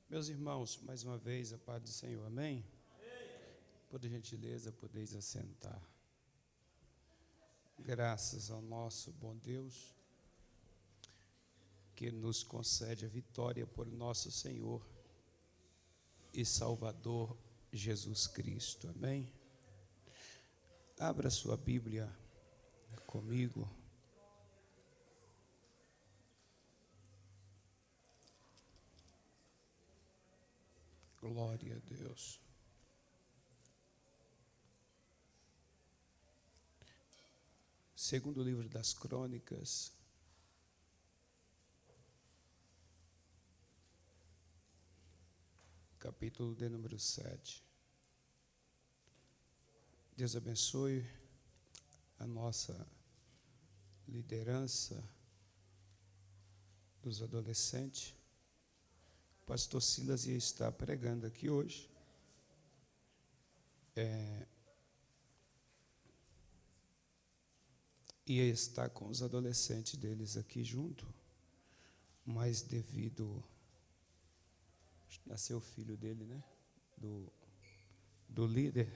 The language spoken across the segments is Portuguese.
Meus irmãos, mais uma vez, a paz do Senhor, amém? Por gentileza, podeis assentar. Graças ao nosso bom Deus, que nos concede a vitória por nosso Senhor e Salvador Jesus Cristo, amém? Abra sua Bíblia comigo. Glória a Deus. Segundo livro das Crônicas, capítulo de número 7. Deus abençoe a nossa liderança dos adolescentes. O pastor Silas ia estar pregando aqui hoje. Ia estar com os adolescentes deles aqui junto, mas devido nasceu o filho dele, né? Do líder,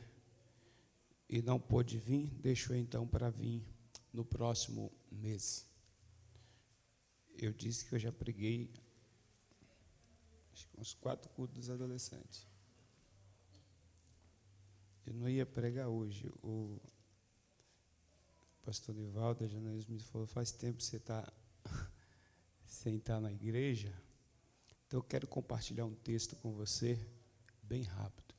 e não pôde vir, deixou então para vir no próximo mês. Eu disse que eu já preguei uns 4 cultos dos adolescentes. Eu não ia pregar hoje. O pastor Nivaldo, a Janaína me falou, faz tempo que você está sem estar na igreja, então eu quero compartilhar um texto com você, bem rápido.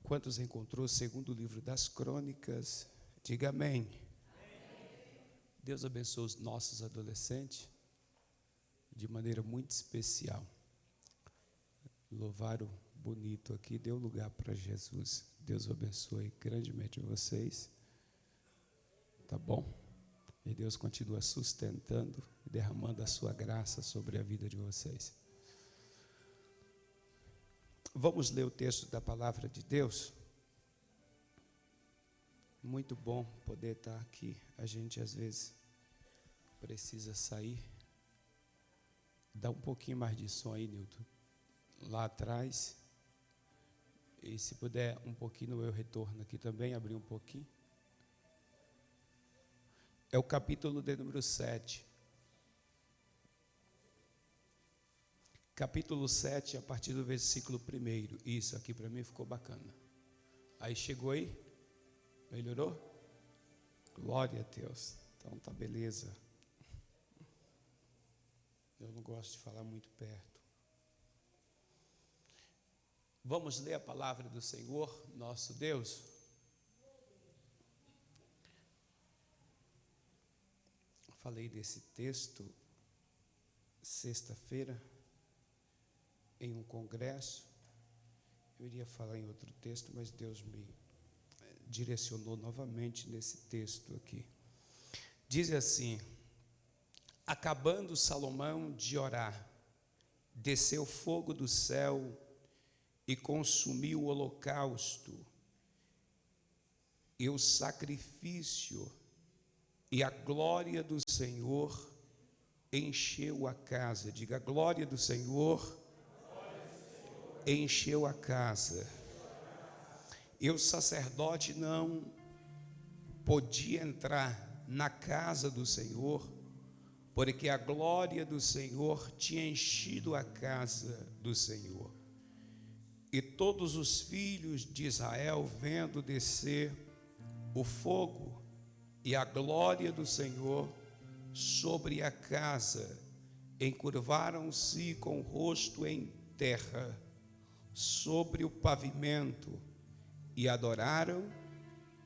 Quantos encontrou segundo o livro das Crônicas? Diga amém. Amém. Deus abençoe os nossos adolescentes de maneira muito especial. Louvaram bonito aqui, deu lugar para Jesus. Deus abençoe grandemente vocês. Tá bom? E Deus continua sustentando e derramando a sua graça sobre a vida de vocês. Vamos ler o texto da palavra de Deus. Muito bom poder estar aqui. A gente às vezes precisa sair. Dá um pouquinho mais de som aí, Nilton. Lá atrás. E se puder um pouquinho no meu retorno aqui também, abrir um pouquinho. É o capítulo de número 7. Capítulo 7, a partir do versículo 1. Isso aqui para mim ficou bacana. Aí chegou aí? Melhorou? Glória a Deus. Então tá beleza. Eu não gosto de falar muito perto. Vamos ler a palavra do Senhor, nosso Deus. Falei desse texto sexta-feira em um congresso. Eu iria falar em outro texto, mas Deus me direcionou novamente nesse texto aqui. Diz assim: acabando Salomão de orar, desceu fogo do céu e consumiu o holocausto e o sacrifício, e a glória do Senhor encheu a casa. Diga, a glória do Senhor encheu a casa. E o sacerdote não podia entrar na casa do Senhor, porque a glória do Senhor tinha enchido a casa do Senhor. E todos os filhos de Israel, vendo descer o fogo e a glória do Senhor sobre a casa, encurvaram-se com o rosto em terra, sobre o pavimento, e adoraram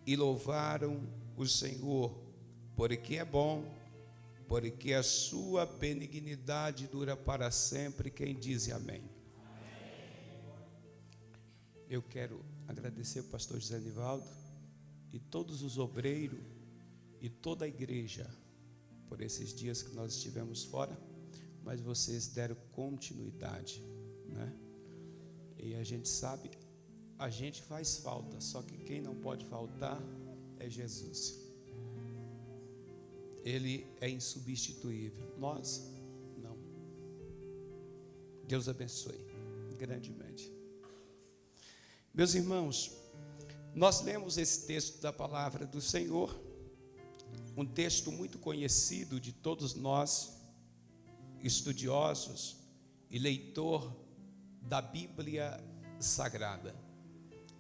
e louvaram o Senhor, porque é bom, porque a sua benignidade dura para sempre. Quem diz amém? Eu quero agradecer ao pastor José Nivaldo e todos os obreiros e toda a igreja por esses dias que nós estivemos fora, mas vocês deram continuidade, né? E a gente sabe, a gente faz falta, só que quem não pode faltar é Jesus. Ele é insubstituível, nós não. Deus abençoe grandemente. Meus irmãos, nós lemos esse texto da palavra do Senhor, um texto muito conhecido de todos nós, estudiosos e leitor da Bíblia Sagrada.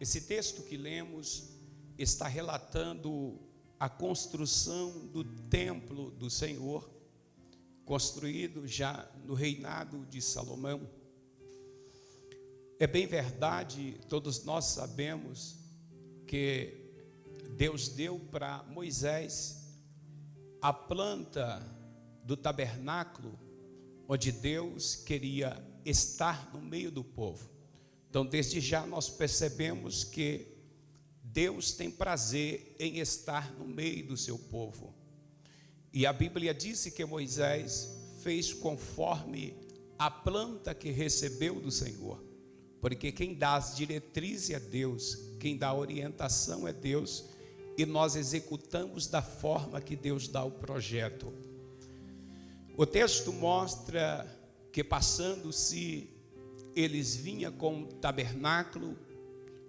Esse texto que lemos está relatando a construção do templo do Senhor, construído já no reinado de Salomão. É bem verdade, todos nós sabemos que Deus deu para Moisés a planta do tabernáculo, onde Deus queria estar no meio do povo. Então, desde já nós percebemos que Deus tem prazer em estar no meio do seu povo. E a Bíblia disse que Moisés fez conforme a planta que recebeu do Senhor. Porque quem dá as diretrizes é Deus, quem dá a orientação é Deus, e nós executamos da forma que Deus dá o projeto. O texto mostra que passando-se, eles vinham com o tabernáculo,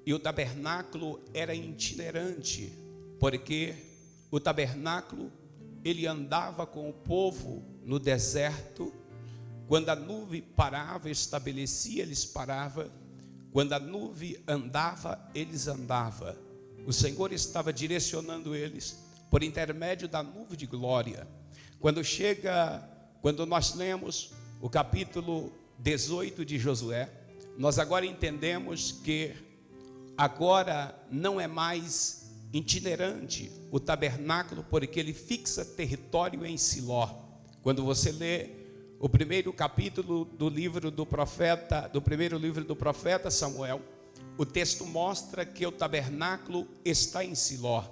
e o tabernáculo era itinerante, porque o tabernáculo, ele andava com o povo no deserto. Quando a nuvem parava, estabelecia, eles paravam. Quando a nuvem andava, eles andavam. O Senhor estava direcionando eles por intermédio da nuvem de glória. Quando nós lemos o capítulo 18 de Josué, nós agora entendemos que agora não é mais itinerante o tabernáculo, porque ele fixa território em Siló. Quando você lê o primeiro capítulo do primeiro livro do profeta Samuel, o texto mostra que o tabernáculo está em Siló.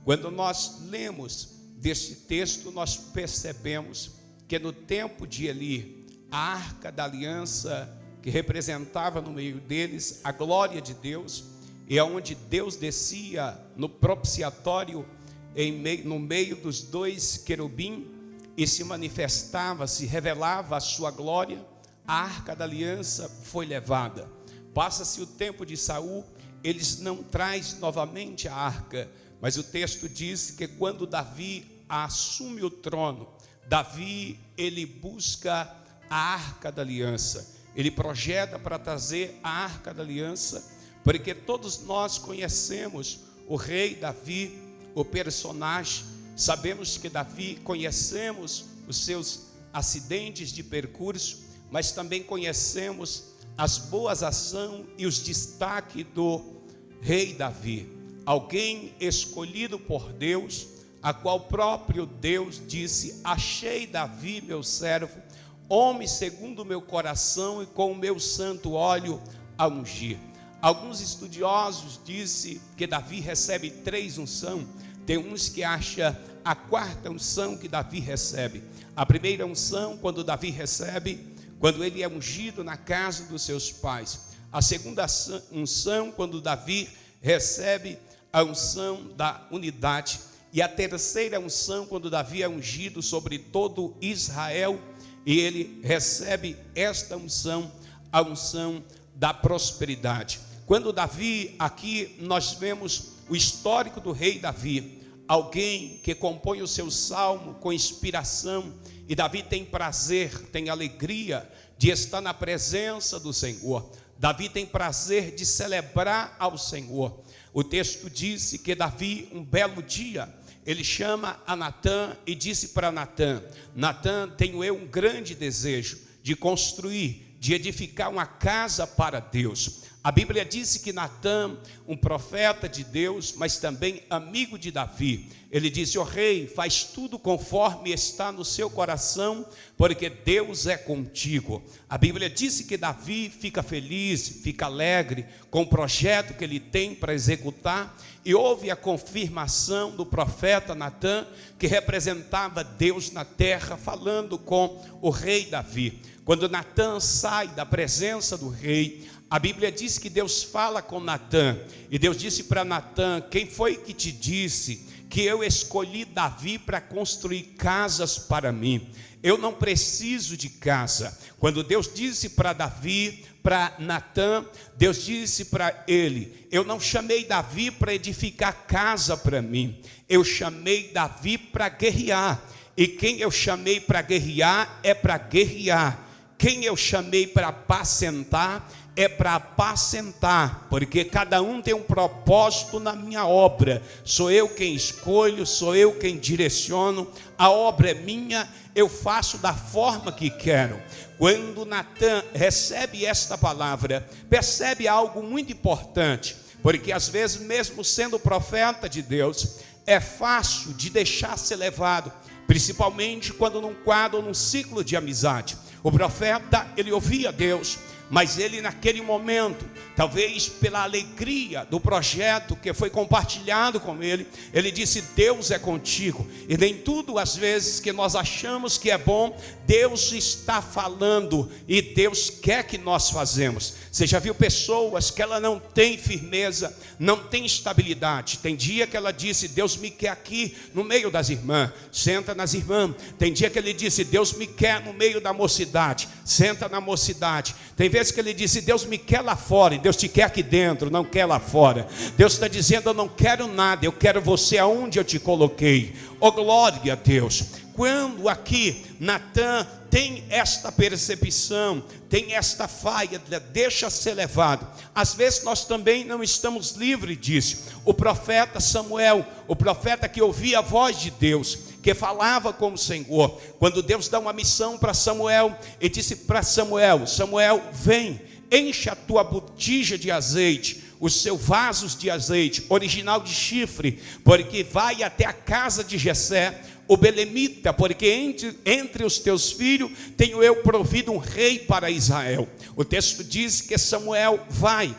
Quando nós lemos deste texto, nós percebemos que no tempo de Eli, a arca da aliança, que representava no meio deles a glória de Deus, e aonde Deus descia no propiciatório, no meio dos dois querubim, e se manifestava, se revelava a sua glória, a arca da aliança foi levada. Passa-se o tempo de Saul, eles não trazem novamente a arca, mas o texto diz que quando Davi assume o trono, Davi, ele busca a arca da aliança, ele projeta para trazer a arca da aliança, porque todos nós conhecemos o rei Davi, o personagem. Sabemos que Davi, conhecemos os seus acidentes de percurso, mas também conhecemos as boas ações e os destaques do rei Davi, alguém escolhido por Deus, a qual próprio Deus disse: achei Davi, meu servo, homem segundo o meu coração e com o meu santo óleo a ungir. Alguns estudiosos dizem que Davi recebe 3 unções. Tem uns que acham a 4ª unção que Davi recebe. A primeira unção, quando Davi recebe, quando ele é ungido na casa dos seus pais. A segunda unção, quando Davi recebe a unção da unidade. E a terceira unção, quando Davi é ungido sobre todo Israel, e ele recebe esta unção, a unção da prosperidade. Quando Davi, aqui nós vemos o histórico do rei Davi, alguém que compõe o seu salmo com inspiração, e Davi tem prazer, tem alegria de estar na presença do Senhor. Davi tem prazer de celebrar ao Senhor. O texto disse que Davi, um belo dia, ele chama a Natã e disse para Natã: Natã, tenho eu um grande desejo de construir, de edificar uma casa para Deus. A Bíblia disse que Natã, um profeta de Deus, mas também amigo de Davi, ele disse: ó rei, faz tudo conforme está no seu coração, porque Deus é contigo. A Bíblia disse que Davi fica feliz, fica alegre com o projeto que ele tem para executar, e houve a confirmação do profeta Natã, que representava Deus na terra, falando com o rei Davi. Quando Natã sai da presença do rei, a Bíblia diz que Deus fala com Natã, e Deus disse para Natã: quem foi que te disse que eu escolhi Davi para construir casas para mim. Eu não preciso de casa. Quando Deus disse para Davi, para Natã, Deus disse para ele: eu não chamei Davi para edificar casa para mim, eu chamei Davi para guerrear. E quem eu chamei para guerrear é para guerrear. Quem eu chamei para apacentar é para apacentar, porque cada um tem um propósito na minha obra. Sou eu quem escolho, sou eu quem direciono. A obra é minha, eu faço da forma que quero. Quando Natã recebe esta palavra, percebe algo muito importante, porque às vezes, mesmo sendo profeta de Deus, é fácil de deixar ser levado, principalmente quando num quadro ou num ciclo de amizade. O profeta, ele ouvia Deus, mas ele naquele momento, talvez pela alegria do projeto que foi compartilhado com ele, ele disse: Deus é contigo. E nem tudo às vezes que nós achamos que é bom, Deus está falando e Deus quer que nós fazemos. Você já viu pessoas que ela não tem firmeza, não tem estabilidade? Tem dia que ela disse: Deus me quer aqui no meio das irmãs, senta nas irmãs. Tem dia que ele disse: Deus me quer no meio da mocidade, senta na mocidade. Tem vezes que ele disse: Deus me quer lá fora, e Deus te quer aqui dentro, não quer lá fora. Deus está dizendo: eu não quero nada, eu quero você aonde eu te coloquei. Oh, glória a Deus. Quando aqui Natã tem esta percepção, tem esta falha, deixa ser levado. Às vezes nós também não estamos livres disso. O profeta Samuel, o profeta que ouvia a voz de Deus, que falava com o Senhor, quando Deus dá uma missão para Samuel, e disse para Samuel: Samuel, vem, enche a tua botija de azeite, os seus vasos de azeite, original de chifre, porque vai até a casa de Jessé, o belemita, porque entre os teus filhos tenho eu provido um rei para Israel. O texto diz que Samuel vai.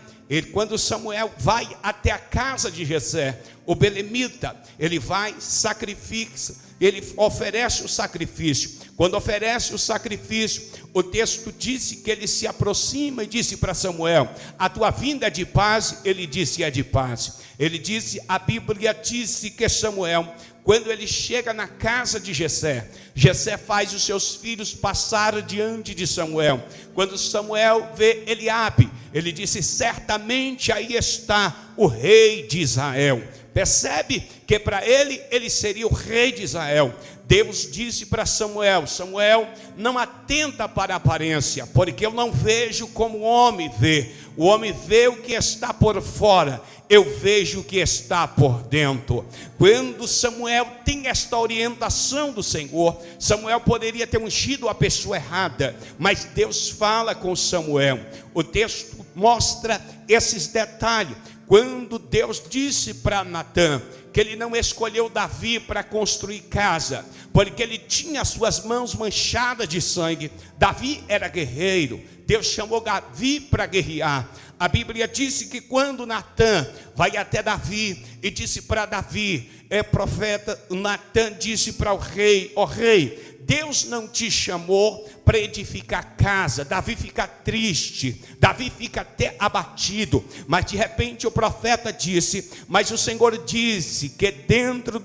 Quando Samuel vai até a casa de Jessé, o belemita, ele vai, sacrifica, ele oferece o sacrifício. Quando oferece o sacrifício, o texto disse que ele se aproxima e disse para Samuel: a tua vinda é de paz? Ele disse: é de paz. Ele disse, a Bíblia disse que Samuel, quando ele chega na casa de Jessé, Jessé faz os seus filhos passar diante de Samuel. Quando Samuel vê Eliabe, ele disse: certamente aí está o rei de Israel. Percebe que para ele seria o rei de Israel. Deus disse para Samuel: Samuel, não atenta para a aparência, porque eu não vejo como o homem vê. O homem vê o que está por fora, eu vejo o que está por dentro. Quando Samuel tem esta orientação do Senhor, Samuel poderia ter ungido a pessoa errada, mas Deus fala com Samuel. O texto mostra esses detalhes. Quando Deus disse para Natã que ele não escolheu Davi para construir casa, porque ele tinha as suas mãos manchadas de sangue. Davi era guerreiro, Deus chamou Davi para guerrear. A Bíblia disse que quando Natã vai até Davi e disse para Davi, profeta, Natã disse para o rei: ó rei, Deus não te chamou para edificar casa. Davi fica triste, Davi fica até abatido, mas de repente o profeta disse: mas o Senhor disse que dentro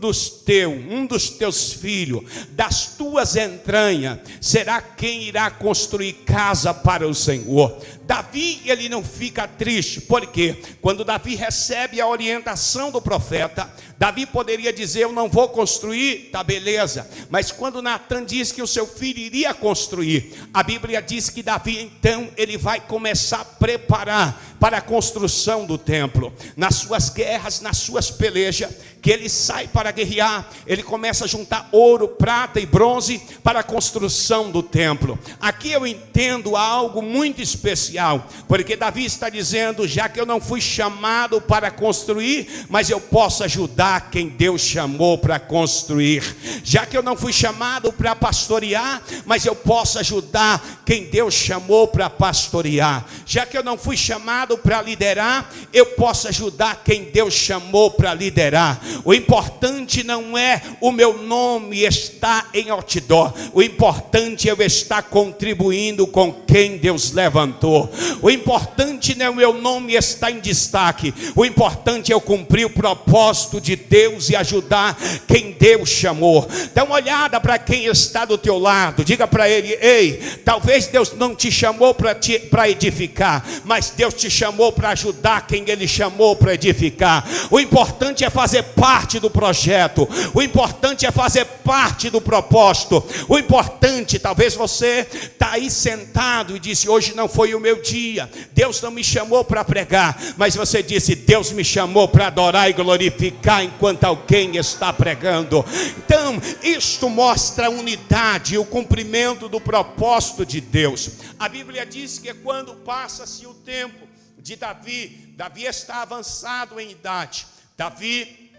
um dos teus filhos, das tuas entranhas, será quem irá construir casa para o Senhor. Davi, ele não fica triste, porque quando Davi recebe a orientação do profeta, Davi poderia dizer: eu não vou construir, tá beleza, mas quando Natã diz que o seu filho iria construir, a Bíblia diz que Davi então ele vai começar a preparar para a construção do templo. Nas suas guerras, nas suas pelejas, que ele sai para guerrear, ele começa a juntar ouro, prata e bronze para a construção do templo. Aqui eu entendo algo muito especial, porque Davi está dizendo: já que eu não fui chamado para construir, mas eu posso ajudar quem Deus chamou para construir. Já que eu não fui chamado para pastorear, mas eu posso ajudar quem Deus chamou para pastorear. Já que eu não fui chamado para liderar, eu posso ajudar quem Deus chamou para liderar. O importante não é o meu nome estar em outdoor, o importante é eu estar contribuindo com quem quem Deus levantou. O importante não é o meu nome estar em destaque. O importante é eu cumprir o propósito de Deus e ajudar quem Deus chamou. Dá uma olhada para quem está do teu lado. Diga para ele: ei, talvez Deus não te chamou para edificar, mas Deus te chamou para ajudar quem Ele chamou para edificar. O importante é fazer parte do projeto. O importante é fazer parte do propósito. O importante, talvez você está aí sentado e disse: hoje não foi o meu dia, Deus não me chamou para pregar, mas você disse: Deus me chamou para adorar e glorificar enquanto alguém está pregando. Então, isto mostra a unidade, o cumprimento do propósito de Deus. A Bíblia diz que quando passa-se o tempo de Davi, Davi está avançado em idade. Davi,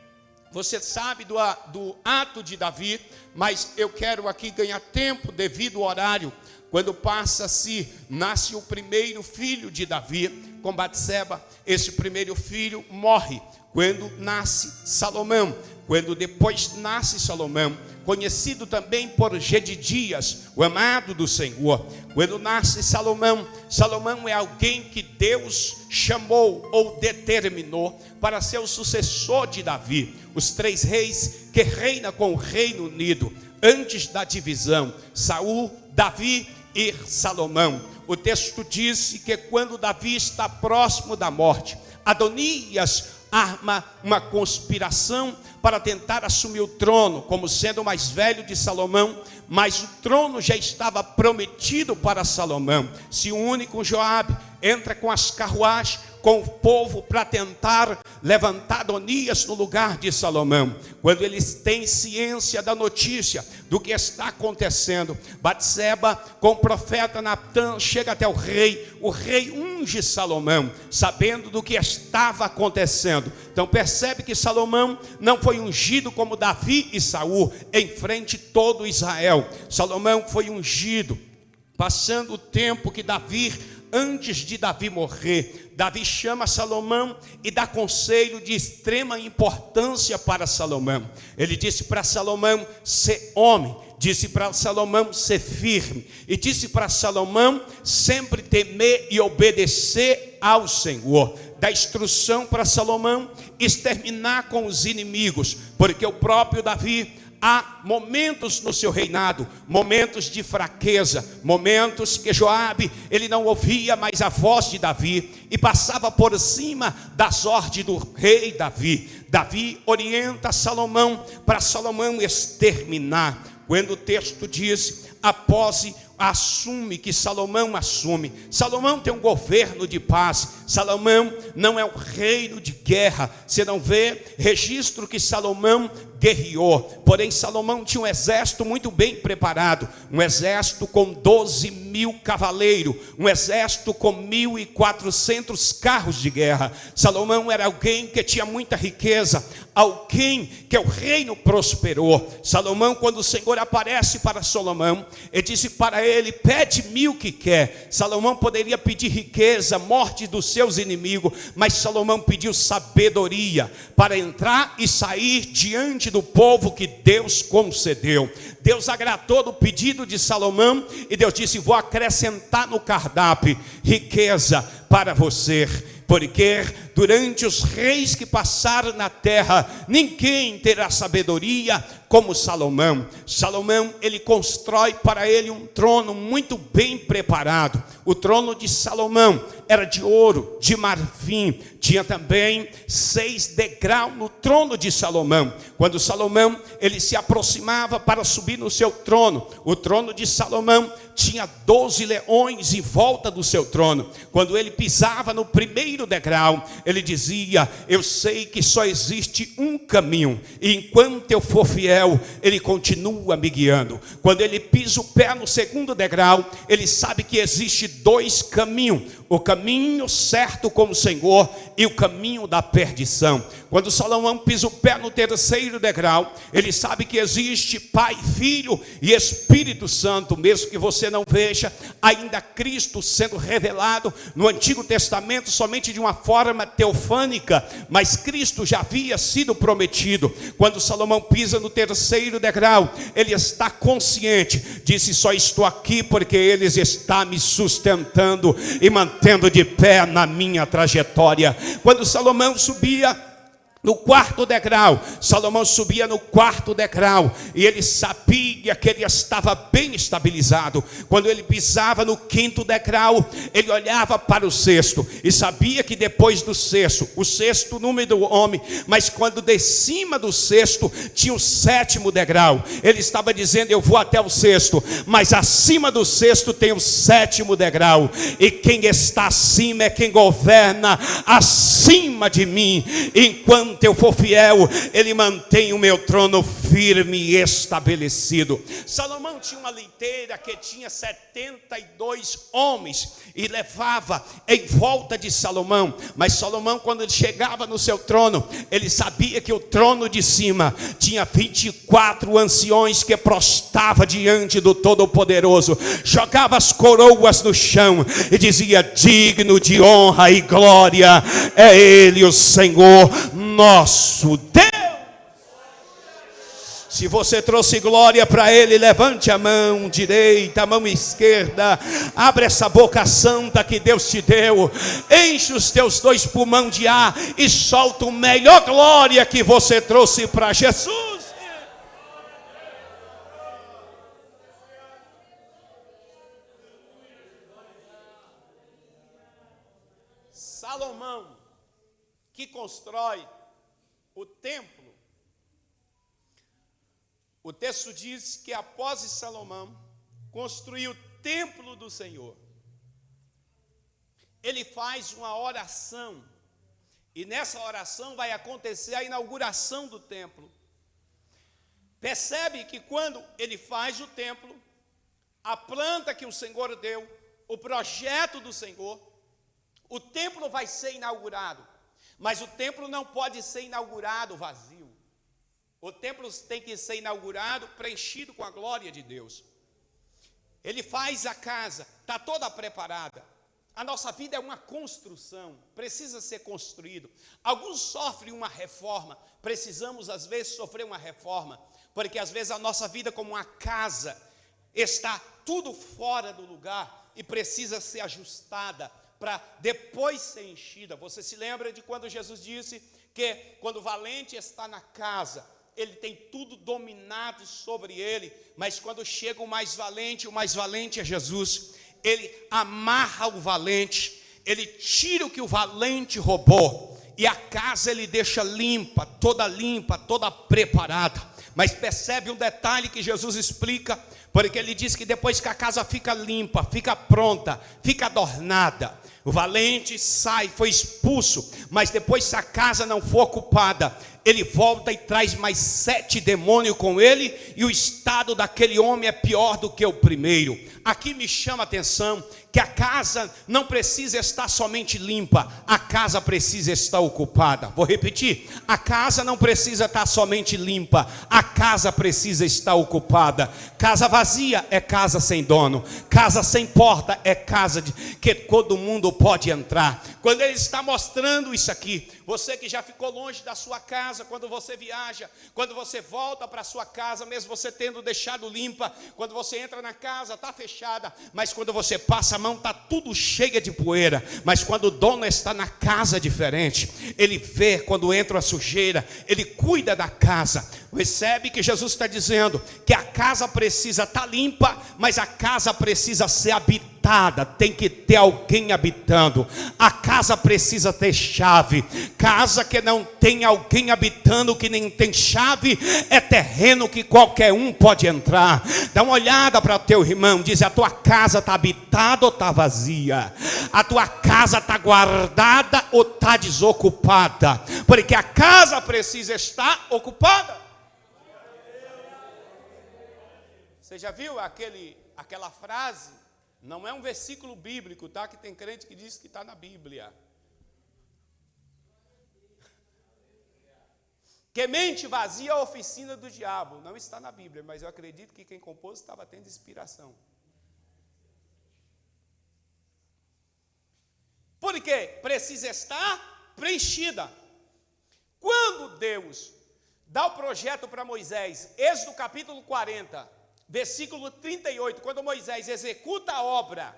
você sabe do ato de Davi, mas eu quero aqui ganhar tempo devido ao horário. Quando nasce o primeiro filho de Davi com Batseba, esse primeiro filho morre. Quando nasce Salomão, quando depois nasce Salomão, conhecido também por Gedidias, o amado do Senhor. Quando nasce Salomão, Salomão é alguém que Deus chamou ou determinou para ser o sucessor de Davi. Os 3 reis que reinam com o Reino Unido, antes da divisão, Saul, Davi e Salomão. O texto diz que quando Davi está próximo da morte, Adonias arma uma conspiração para tentar assumir o trono, como sendo o mais velho de Salomão, mas o trono já estava prometido para Salomão. Se une com Joabe, entra com as carruagens, com o povo para tentar levantar Adonias no lugar de Salomão. Quando eles têm ciência da notícia do que está acontecendo, Batseba com o profeta Natã chega até o rei unge Salomão, sabendo do que estava acontecendo. Então percebe que Salomão não foi ungido como Davi e Saul, em frente a todo Israel. Salomão foi ungido, passando o tempo que antes de Davi morrer, Davi chama Salomão e dá conselho de extrema importância para Salomão. Ele disse para Salomão ser homem, disse para Salomão ser firme, e disse para Salomão sempre temer e obedecer ao Senhor. Dá instrução para Salomão exterminar com os inimigos, porque o próprio Davi, há momentos no seu reinado, momentos de fraqueza, momentos que Joabe, ele não ouvia mais a voz de Davi e passava por cima das ordens do rei Davi. Davi orienta Salomão para Salomão exterminar. Quando o texto diz, Salomão tem um governo de paz. Salomão não é um reino de guerra. Você não vê registro que Salomão guerreou. Porém, Salomão tinha um exército muito bem preparado, um exército com 12.000 cavaleiros, um exército com 1.400 carros de guerra. Salomão era alguém que tinha muita riqueza, alguém que o reino prosperou. Salomão, quando o Senhor aparece para Salomão, ele disse para ele: pede-me o que quer. Salomão poderia pedir riqueza, morte dos seus inimigos, mas Salomão pediu sabedoria para entrar e sair diante do povo que Deus concedeu. Deus agradou do pedido de Salomão e Deus disse: vou acrescentar no cardápio riqueza para você, porque durante os reis que passaram na terra, ninguém terá sabedoria como Salomão. Salomão, ele constrói para ele um trono muito bem preparado. O trono de Salomão era de ouro, de marfim. Tinha também 6 degraus no trono de Salomão. Quando Salomão, ele se aproximava para subir no seu trono, o trono de Salomão tinha 12 leões em volta do seu trono. Quando ele pisava no primeiro degrau, ele dizia: eu sei que só existe um caminho, e enquanto eu for fiel, ele continua me guiando. Quando ele pisa o pé no segundo degrau, ele sabe que existe 2 caminhos: o caminho certo com o Senhor e o caminho da perdição. Quando Salomão pisa o pé no terceiro degrau, ele sabe que existe Pai, Filho e Espírito Santo. Mesmo que você não veja, ainda Cristo sendo revelado no Antigo Testamento somente de uma forma teofânica, mas Cristo já havia sido prometido. Quando Salomão pisa no terceiro degrau, ele está consciente, disse: só estou aqui porque eles estão me sustentando e mantendo de pé na minha trajetória. Quando Salomão subia no quarto degrau, e ele sabia que ele estava bem estabilizado. Quando ele pisava no quinto degrau, ele olhava para o sexto e sabia que depois do sexto, o sexto número do homem, mas quando de cima do sexto tinha o sétimo degrau, ele estava dizendo: eu vou até o sexto, mas acima do sexto tem o sétimo degrau, e quem está acima é quem governa acima de mim. Enquanto eu for fiel, ele mantém o meu trono firme e estabelecido. Salomão tinha uma liteira que tinha 72 homens e levava em volta de Salomão. Mas Salomão, quando ele chegava no seu trono, ele sabia que o trono de cima tinha 24 anciões que prostrava diante do Todo-Poderoso, jogava as coroas no chão e dizia: digno de honra e glória é Ele, o Senhor nosso Deus. Se você trouxe glória para Ele, levante a mão direita, a mão esquerda, abre essa boca santa que Deus te deu, enche os teus 2 pulmões de ar e solta a melhor glória que você trouxe para Jesus. Salomão, que constrói o templo, o texto diz que após Salomão construir o templo do Senhor, ele faz uma oração, e nessa oração vai acontecer a inauguração do templo. Percebe que quando ele faz o templo, a planta que o Senhor deu, o projeto do Senhor, o templo vai ser inaugurado, mas o templo não pode ser inaugurado vazio. O templo tem que ser inaugurado preenchido com a glória de Deus. Ele faz a casa, está toda preparada. A nossa vida é uma construção, precisa ser construído. Alguns sofrem uma reforma, precisamos às vezes sofrer uma reforma, porque às vezes a nossa vida como uma casa está tudo fora do lugar e precisa ser ajustada para depois ser enchida. Você se lembra de quando Jesus disse que quando o valente está na casa, ele tem tudo dominado sobre ele, mas quando chega o mais valente é Jesus. Ele amarra o valente, ele tira o que o valente roubou, e a casa ele deixa limpa, toda preparada. Mas percebe um detalhe que Jesus explica, porque ele diz que depois que a casa fica limpa, fica pronta, fica adornada, o valente sai, foi expulso, mas depois se a casa não for ocupada, ele volta e traz mais 7 demônios com ele, e o estado daquele homem é pior do que o primeiro. Aqui me chama a atenção que a casa não precisa estar somente limpa, a casa precisa estar ocupada. Vou repetir: a casa não precisa estar somente limpa, a casa precisa estar ocupada. Casa vazia é casa sem dono, casa sem porta é casa que todo mundo pode entrar. Quando ele está mostrando isso aqui, você que já ficou longe da sua casa, quando você viaja, quando você volta para a sua casa, mesmo você tendo deixado limpa, quando você entra na casa, está fechada, mas quando você passa a mão, está tudo cheia de poeira. Mas quando o dono está na casa diferente, ele vê quando entra a sujeira, ele cuida da casa. Percebe que Jesus está dizendo que a casa precisa estar limpa, mas a casa precisa ser habitada, tem que ter alguém habitando. A casa precisa ter chave. Casa que não tem alguém habitando, que nem tem chave, é terreno que qualquer um pode entrar. Dá uma olhada para o teu irmão, diz: a tua casa está habitada ou está vazia? A tua casa está guardada ou está desocupada? Porque a casa precisa estar ocupada. Você já viu aquela frase? Não é um versículo bíblico, tá? Que tem crente que diz que está na Bíblia. Que mente vazia é a oficina do diabo. Não está na Bíblia, mas eu acredito que quem compôs estava tendo inspiração. quê? Precisa estar preenchida. Quando Deus dá o projeto para Moisés, Êxodo capítulo 40, versículo 38, quando Moisés executa a obra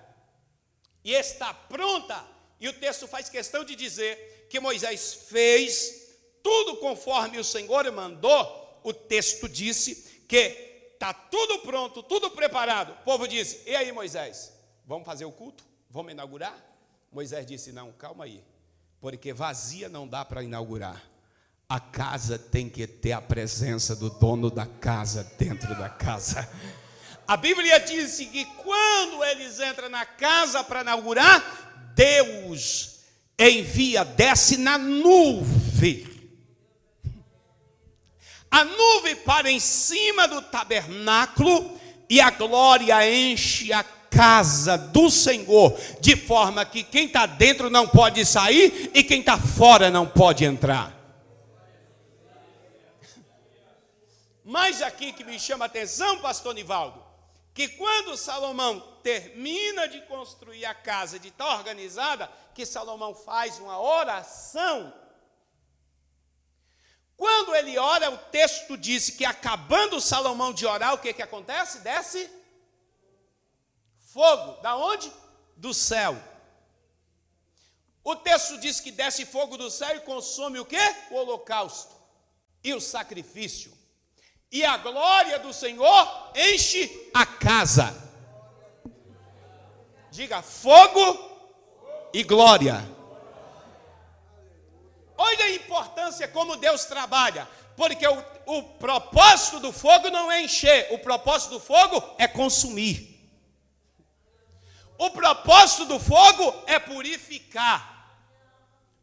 e está pronta, e o texto faz questão de dizer que Moisés fez tudo conforme o Senhor mandou, o texto disse que está tudo pronto, tudo preparado. O povo disse: e aí, Moisés, vamos fazer o culto? Vamos inaugurar? Moisés disse: não, calma aí, porque vazia não dá para inaugurar. A casa tem que ter a presença do dono da casa dentro da casa. A Bíblia diz que quando eles entram na casa para inaugurar, Deus envia, desce na nuvem. A nuvem para em cima do tabernáculo e a glória enche a casa do Senhor, de forma que quem está dentro não pode sair e quem está fora não pode entrar. Mas aqui que me chama a atenção, pastor Nivaldo, que quando Salomão termina de construir a casa, de estar organizada, que Salomão faz uma oração. Quando ele ora, o texto diz que acabando Salomão de orar, o que acontece? Desce fogo. Da onde? Do céu. O texto diz que desce fogo do céu e consome o quê? O holocausto e o sacrifício. E a glória do Senhor enche a casa. Diga: fogo e glória. Olha a importância como Deus trabalha. Porque o propósito do fogo não é encher. O propósito do fogo é consumir. O propósito do fogo é purificar.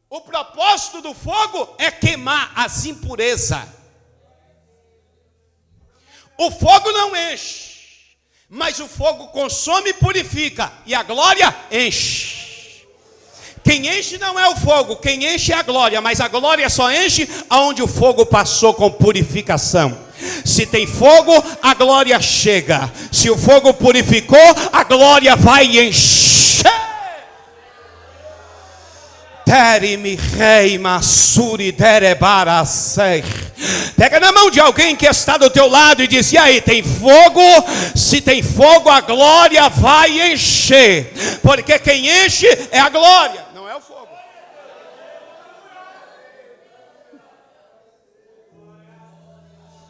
O propósito do fogo é queimar as impurezas. O fogo não enche, mas o fogo consome e purifica, e a glória enche. Quem enche não é o fogo, quem enche é a glória, mas a glória só enche aonde o fogo passou com purificação. Se tem fogo, a glória chega. Se o fogo purificou, a glória vai encher. Pega na mão de alguém que está do teu lado e diz: e aí, tem fogo? Se tem fogo, a glória vai encher. Porque quem enche é a glória, não é o fogo.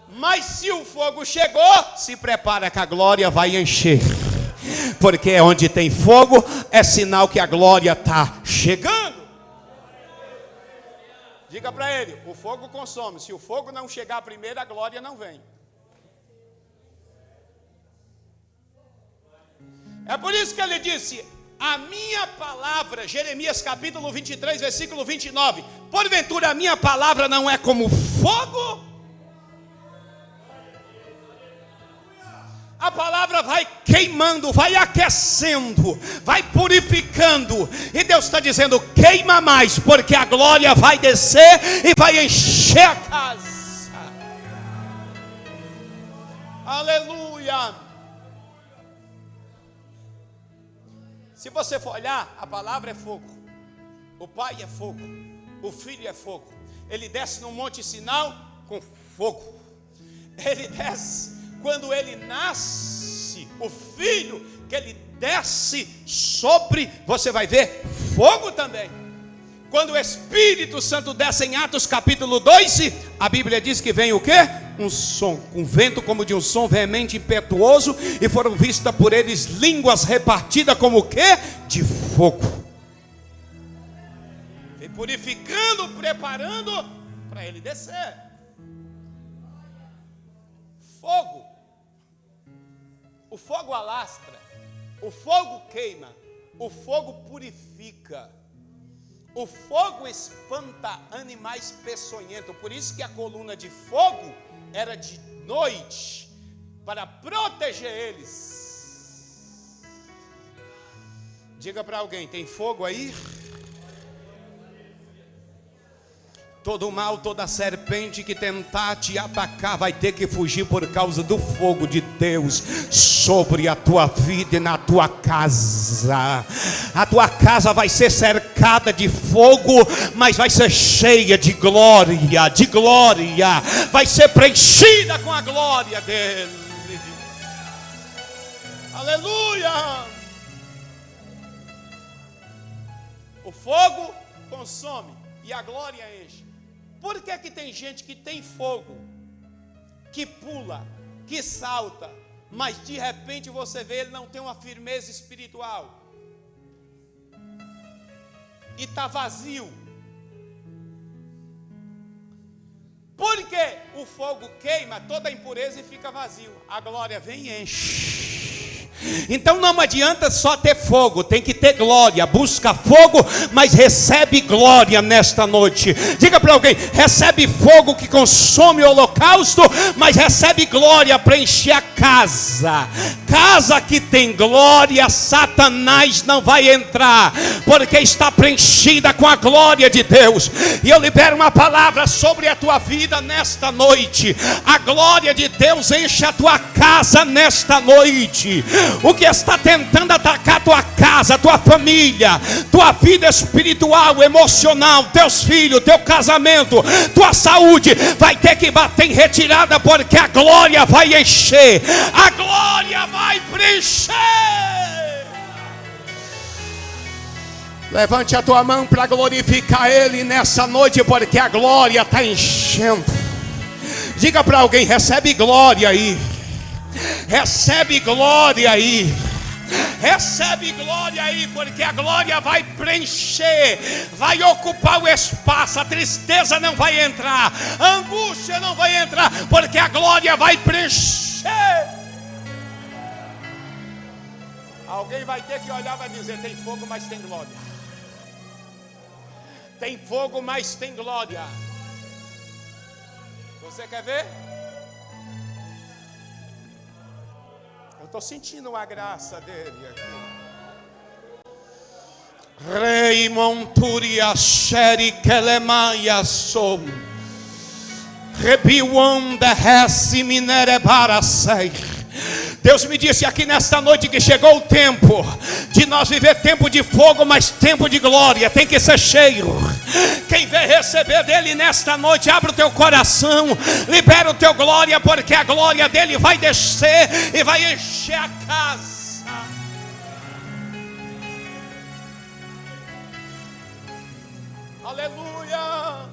Mas se o fogo chegou, se prepara que a glória vai encher. Porque onde tem fogo é sinal que a glória está chegando. Diga para ele: o fogo consome. Se o fogo não chegar primeiro, a glória não vem. É por isso que ele disse: a minha palavra, Jeremias capítulo 23, versículo 29. Porventura a minha palavra não é como fogo? A palavra vai queimando, vai aquecendo, vai purificando. E Deus está dizendo: queima mais, porque a glória vai descer e vai encher a casa. Aleluia. Se você for olhar, a palavra é fogo. O Pai é fogo. O Filho é fogo. Ele desce no Monte Sinai com fogo. Ele desce. Quando ele nasce, o filho que ele desce sobre, você vai ver fogo também. Quando o Espírito Santo desce em Atos capítulo 2, a Bíblia diz que vem o quê? Um som, um vento como de um som veemente, impetuoso, e foram vistas por eles línguas repartidas como o quê? De fogo. Vem purificando, preparando para ele descer. Fogo. O fogo alastra, o fogo queima, o fogo purifica, o fogo espanta animais peçonhentos. Por isso que a coluna de fogo era de noite, para proteger eles. Diga para alguém: tem fogo aí? todo mal, toda serpente que tentar te atacar vai ter que fugir por causa do fogo de Deus sobre a tua vida e na tua casa. A tua casa vai ser cercada de fogo, mas vai ser cheia de glória, vai ser preenchida com a glória dele. Aleluia! O fogo consome e a glória enche. Por que que tem gente que tem fogo, que pula, que salta, mas de repente você vê ele não tem uma firmeza espiritual e está vazio? Porque o fogo queima toda a impureza e fica vazio. A glória vem e enche. Então não adianta só ter fogo, tem que ter glória. Busca fogo, mas recebe glória nesta noite. Diga para alguém: recebe fogo que consome o holocausto, mas recebe glória para encher a casa. Casa que tem glória, Satanás não vai entrar, porque está preenchida com a glória de Deus. E eu libero uma palavra sobre a tua vida nesta noite. A glória de Deus enche a tua casa nesta noite. O que está tentando atacar tua casa, tua família, tua vida espiritual, emocional, teus filhos, teu casamento, tua saúde, vai ter que bater em retirada, porque a glória vai encher, a glória vai preencher. Levante a tua mão para glorificar Ele nessa noite, porque a glória está enchendo. Diga para alguém: recebe glória aí. Recebe glória aí. Recebe glória aí, porque a glória vai preencher, vai ocupar o espaço. A tristeza não vai entrar, a angústia não vai entrar, porque a glória vai preencher. Alguém vai ter que olhar e vai dizer: tem fogo, mas tem glória. Tem fogo, mas tem glória. Você quer ver? Eu estou sentindo a graça dele aqui. Rei Monturia Sheri Kelemaia Som Rebiwanda Hessi Minere Barasei. Deus me disse aqui nesta noite que chegou o tempo de nós viver tempo de fogo, mas tempo de glória. Tem que ser cheio. Quem vem receber dele nesta noite, abre o teu coração, libera o teu glória, porque a glória dele vai descer e vai encher a casa. Aleluia.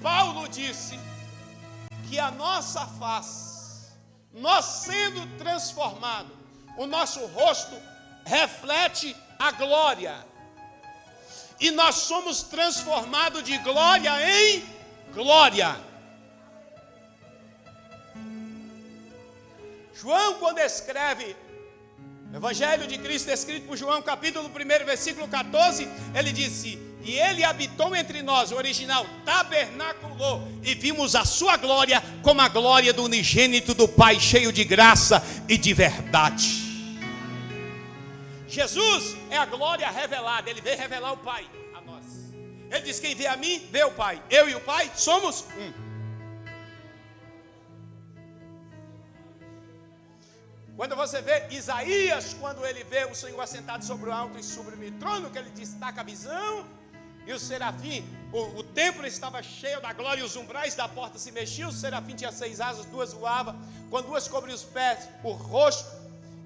Paulo disse que a nossa face, nós sendo transformados, o nosso rosto reflete a glória, e nós somos transformados de glória em glória. João, quando escreve o Evangelho de Cristo, escrito por João, capítulo 1, versículo 14, ele disse: e ele habitou entre nós, o original, tabernaculou, e vimos a sua glória como a glória do unigênito do Pai, cheio de graça e de verdade. Jesus é a glória revelada, ele veio revelar o Pai a nós. Ele diz: quem vê a mim, vê o Pai. Eu e o Pai somos um. Quando você vê Isaías, quando ele vê o Senhor assentado sobre o alto e sublime trono, que ele destaca a visão, e o serafim, o templo estava cheio da glória, e os umbrais da porta se mexiam. O serafim tinha 6 asas, 2 voavam, com 2 cobria os pés, o rosto,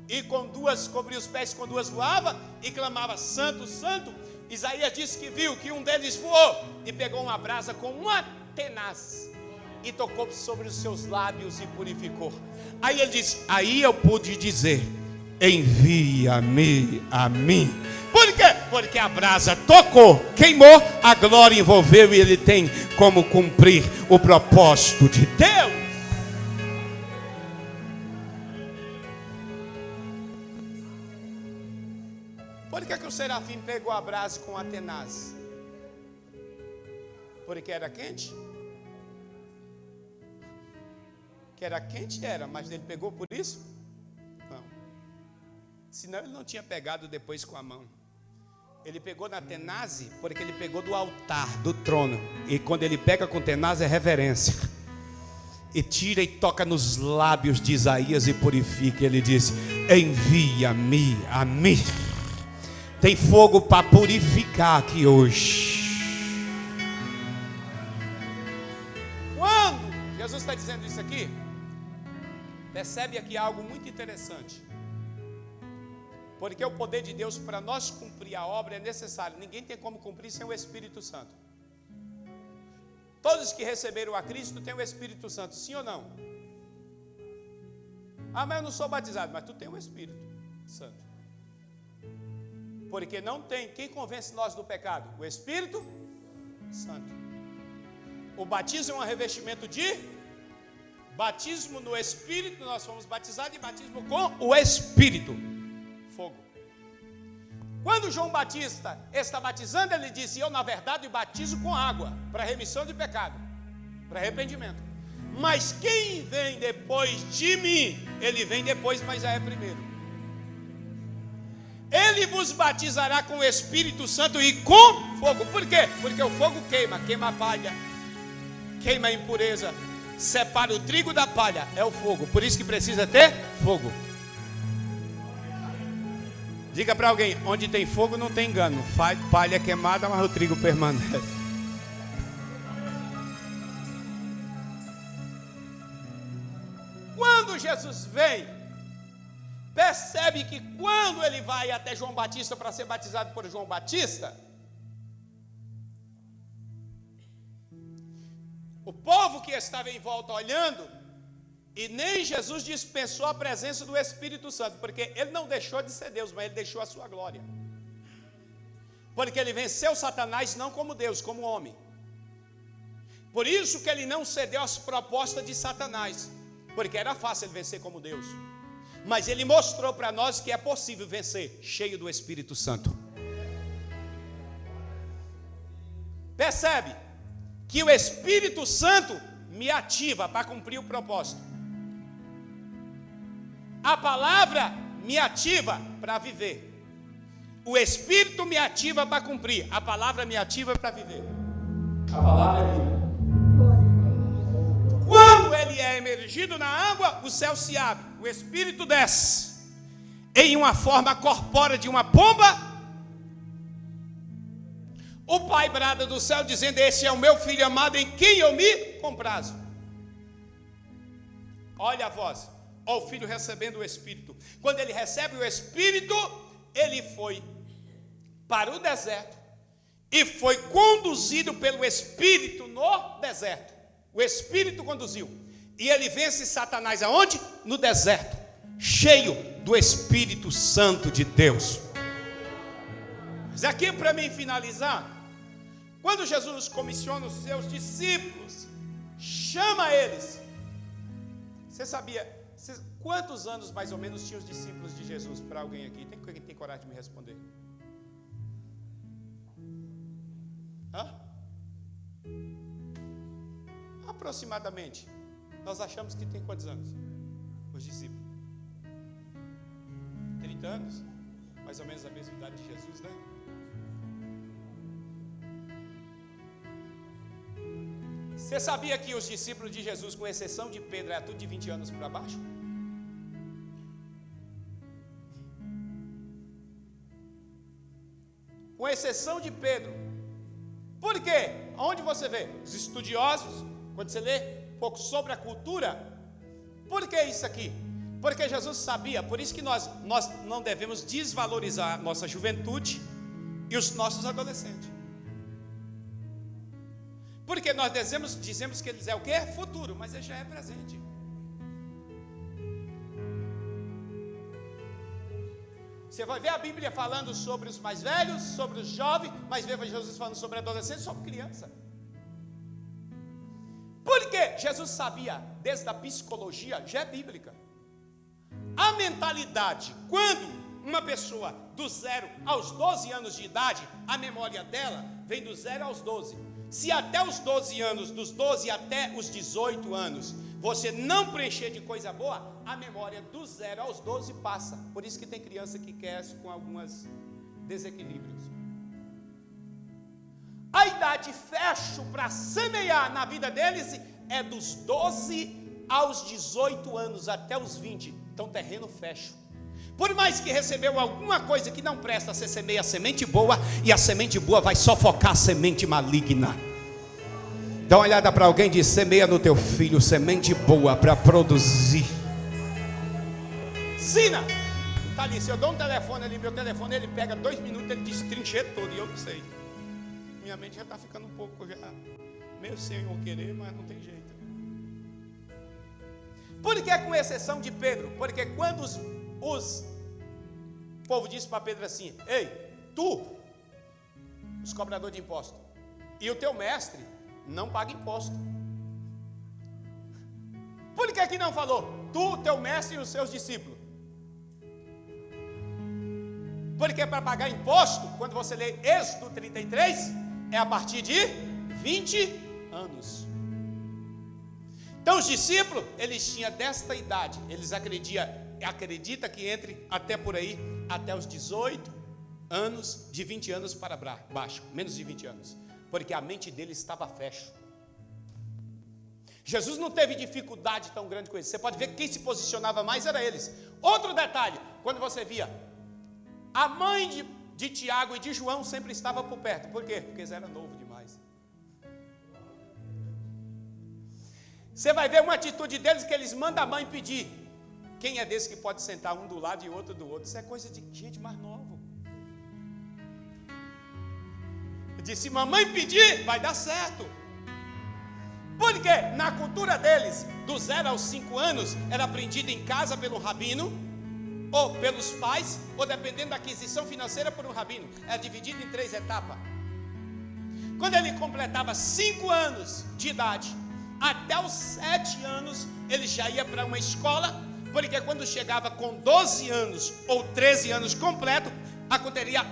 e com 2 cobria os pés, com 2 voava, e clamava: santo, santo. Isaías disse que viu que um deles voou e pegou uma brasa com uma tenaz e tocou sobre os seus lábios e purificou. Aí ele diz: aí eu pude dizer: envia-me a mim. Por quê? Porque a brasa tocou, queimou, a glória envolveu, e ele tem como cumprir o propósito de Deus. Por que o serafim pegou a brasa com a tenaz? Porque era quente? Que era quente, era, mas ele pegou por isso? Não. Senão ele não tinha pegado depois com a mão. Ele pegou na tenase, porque ele pegou do altar, do trono. E quando ele pega com tenase é reverência. E tira e toca nos lábios de Isaías e purifica. Ele diz: envia-me a mim. Tem fogo para purificar aqui hoje. Quando Jesus está dizendo isso aqui, percebe aqui algo muito interessante. Porque o poder de Deus para nós cumprir a obra é necessário. Ninguém tem como cumprir sem o Espírito Santo. Todos que receberam a Cristo têm o Espírito Santo, sim ou não? Ah, mas eu não sou batizado. Mas tu tem o Espírito Santo. Porque não tem. Quem convence nós do pecado? O Espírito Santo. O batismo é um revestimento de batismo no Espírito. Nós fomos batizados e batismo com o Espírito. Fogo. Quando João Batista está batizando, ele disse: eu na verdade batizo com água, para remissão de pecado, para arrependimento. Mas quem vem depois de mim, ele vem depois, mas já é primeiro. Ele vos batizará com o Espírito Santo e com fogo. Por quê? Porque o fogo queima a palha, queima a impureza, separa o trigo da palha, é o fogo. Por isso que precisa ter fogo. Diga para alguém: onde tem fogo não tem engano. Palha queimada, mas o trigo permanece. Quando Jesus vem, percebe que quando ele vai até João Batista para ser batizado por João Batista, o povo que estava em volta olhando, e nem Jesus dispensou a presença do Espírito Santo, porque ele não deixou de ser Deus, mas ele deixou a sua glória. Porque ele venceu Satanás não como Deus, como homem. Por isso que ele não cedeu às propostas de Satanás, porque era fácil ele vencer como Deus. Mas ele mostrou para nós que é possível vencer cheio do Espírito Santo. Percebe que o Espírito Santo me ativa para cumprir o propósito. A palavra me ativa para viver. O Espírito me ativa para cumprir. A palavra me ativa para viver. A palavra é vida. Quando ele é emergido na água, o céu se abre. O Espírito desce em uma forma corpórea de uma pomba. O Pai brada do céu dizendo: esse é o meu filho amado em quem eu me comprazo. Olha a voz. Ó, o filho recebendo o Espírito. Quando ele recebe o Espírito, ele foi para o deserto e foi conduzido pelo Espírito no deserto. O Espírito conduziu. E ele vence Satanás aonde? No deserto, cheio do Espírito Santo de Deus. Mas aqui para mim finalizar, quando Jesus comissiona os seus discípulos, chama eles. Você sabia quantos anos mais ou menos tinham os discípulos de Jesus? Para alguém aqui, quem tem coragem de me responder? Aproximadamente. Nós achamos que tem quantos anos? Os discípulos 30 anos, mais ou menos a mesma idade de Jesus, né? Você sabia que os discípulos de Jesus, com exceção de Pedro, era tudo de 20 anos para baixo? Com exceção de Pedro. Por quê? Onde você vê? Os estudiosos, quando você lê um pouco sobre a cultura. Por que isso aqui? Porque Jesus sabia, por isso que nós não devemos desvalorizar a nossa juventude e os nossos adolescentes. Porque nós dizemos que eles é o quê? Futuro, mas ele já é presente. Você vai ver a Bíblia falando sobre os mais velhos, sobre os jovens, mas vê Jesus falando sobre adolescentes, sobre criança. Porque Jesus sabia, desde a psicologia, já é bíblica. A mentalidade, quando uma pessoa do 0 aos 12 anos de idade, a memória dela vem do 0 aos 12. Se até os 12 anos, dos 12 até os 18 anos, você não preencher de coisa boa, a memória do 0 aos 12 passa. Por isso que tem criança que cresce com alguns desequilíbrios. de fecho para semear na vida deles é dos 12 aos 18 anos, até os 20. Então terreno fecho. Por mais que recebeu alguma coisa que não presta, você semeia a semente boa, e a semente boa vai sufocar a semente maligna. Dá uma olhada para alguém e diz: semeia no teu filho semente boa para produzir. Sina, tá ali, se eu dou um telefone ali, meu telefone, ele pega 2 minutos, ele destrincha todo, e eu não sei. Minha mente já está ficando um pouco já meio sem eu querer, mas não tem jeito. Por que com exceção de Pedro? Porque quando o povo disse para Pedro assim: ei, tu, os cobradores de imposto, e o teu mestre não paga imposto. Por que não falou tu, teu mestre e os seus discípulos? Porque para pagar imposto, quando você lê Êxodo 33, é a partir de 20 anos. Então os discípulos, eles tinham desta idade, eles acredita que entre até por aí, até os 18 anos, de 20 anos para baixo, menos de 20 anos, porque a mente deles estava fecha. Jesus não teve dificuldade tão grande com isso. Você pode ver que quem se posicionava mais era eles. Outro detalhe, quando você via, a mãe de Tiago e de João sempre estava por perto. Por quê? Porque eles eram novos demais. Você vai ver uma atitude deles que eles mandam a mãe pedir. Quem é desse que pode sentar um do lado e outro do outro? Isso é coisa de gente mais nova. Eu disse: mamãe pedir, vai dar certo. Porque na cultura deles, do 0 aos 5 anos, era aprendido em casa pelo rabino, ou pelos pais, ou dependendo da aquisição financeira, por um rabino. Era dividido em 3 etapas. Quando ele completava 5 anos de idade, até os 7 anos, ele já ia para uma escola, porque quando chegava com 12 anos ou 13 anos completo,